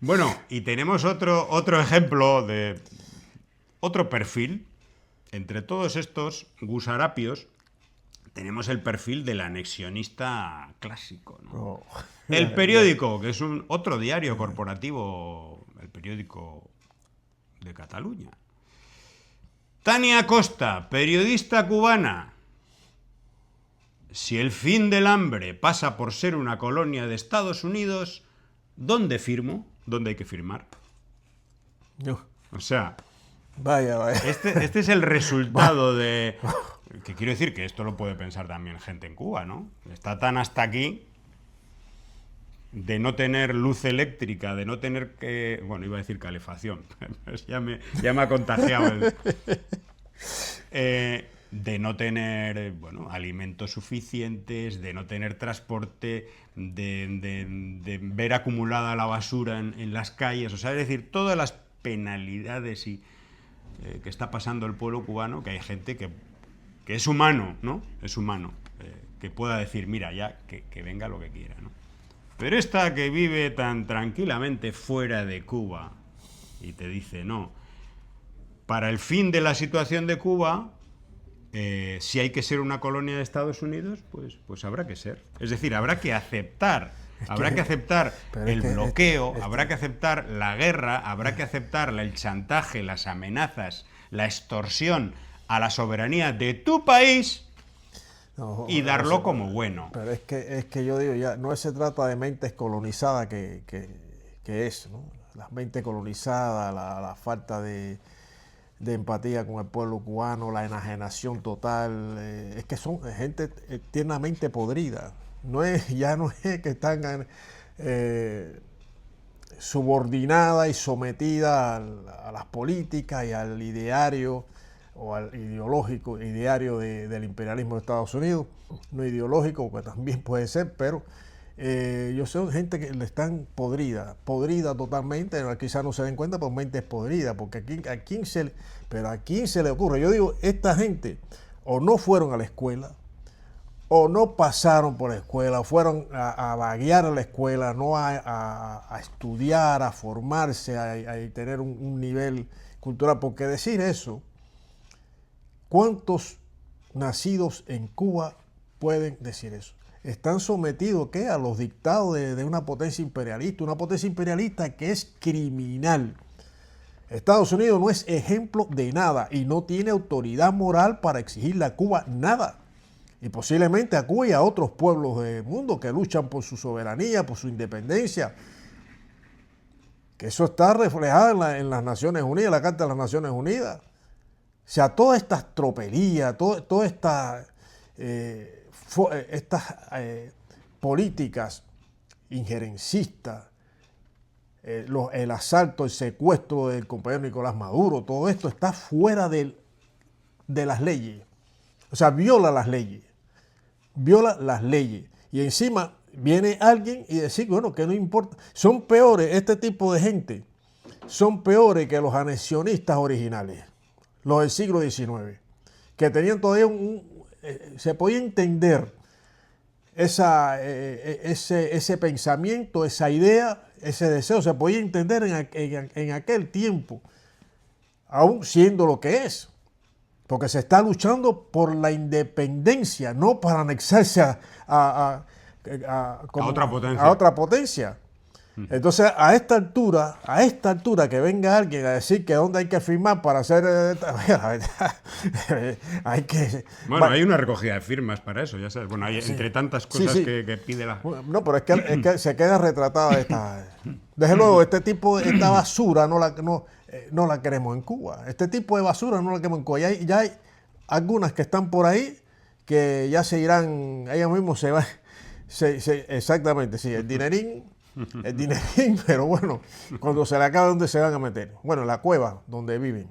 Bueno, y tenemos otro ejemplo de otro perfil. Entre todos estos gusarapios, tenemos el perfil del anexionista clásico, ¿no? No. El Periódico, que es otro diario corporativo, el Periódico de Cataluña. Tania Costa, periodista cubana. Si el fin del hambre pasa por ser una colonia de Estados Unidos, ¿dónde firmo? ¿Dónde hay que firmar? No. O sea, Vaya. este es el resultado de... Que quiero decir que esto lo puede pensar también gente en Cuba, ¿no? Está tan hasta aquí de no tener luz eléctrica, de no tener que... Bueno, iba a decir calefacción. ya me ha contagiado de no tener, bueno, alimentos suficientes, de no tener transporte, de ver acumulada la basura en las calles. O sea, es decir, todas las penalidades que está pasando el pueblo cubano, que hay gente que es humano, ¿no? Es humano, que pueda decir, mira, ya, que venga lo que quiera, ¿no? Pero esta que vive tan tranquilamente fuera de Cuba y te dice, no, para el fin de la situación de Cuba, si hay que ser una colonia de Estados Unidos, pues habrá que ser. Es decir, habrá que aceptar el bloqueo, habrá que aceptar la guerra, habrá que aceptar el chantaje, las amenazas, la extorsión a la soberanía de tu país y darlo como bueno. Pero es que yo digo, ya no se trata de mentes colonizadas que es, ¿no? Las mentes colonizadas, la falta de empatía con el pueblo cubano, la enajenación total, es que son gente tiernamente podrida. Ya no es que están subordinada y sometida a las políticas y al ideario o al ideológico ideario del imperialismo de Estados Unidos, no ideológico, que también puede ser, pero yo sé gente que le están podrida totalmente, quizás no se den cuenta, pero mentes podridas, porque ¿a quién se le ocurre? Yo digo, esta gente o no fueron a la escuela, o no pasaron por la escuela, o fueron a vaguear a la escuela, no a estudiar, a formarse, a tener un nivel cultural, porque decir eso, ¿cuántos nacidos en Cuba pueden decir eso? Están sometidos, ¿qué? A los dictados de una potencia imperialista que es criminal. Estados Unidos no es ejemplo de nada y no tiene autoridad moral para exigirle a Cuba nada. Y posiblemente a Cuba y a otros pueblos del mundo que luchan por su soberanía, por su independencia. Que eso está reflejado en las Naciones Unidas, la Carta de las Naciones Unidas. O sea, todas estas tropelías, todas estas políticas injerencistas, el asalto, el secuestro del compañero Nicolás Maduro, todo esto está fuera de las leyes. O sea, viola las leyes. Y encima viene alguien y decir, bueno, que no importa. Son peores, este tipo de gente, son peores que los anexionistas originales, los del siglo XIX, que tenían todavía se podía entender ese pensamiento, esa idea, ese deseo, se podía entender en aquel tiempo, aún siendo lo que es. Porque se está luchando por la independencia, no para anexarse a otra potencia. Entonces, a esta altura que venga alguien a decir que dónde hay que firmar para hacer... hay que... Bueno, hay una recogida de firmas para eso, ya sabes. Bueno, hay entre tantas cosas que pide la... No, pero es que se queda retratada esta... Desde luego, esta basura no la queremos en Cuba. Este tipo de basura no la queremos en Cuba. Ya hay algunas que están por ahí que ya se irán, ellas mismas se van... exactamente, sí, el dinerín, pero bueno, cuando se le acabe, ¿dónde se van a meter? Bueno, la cueva donde viven.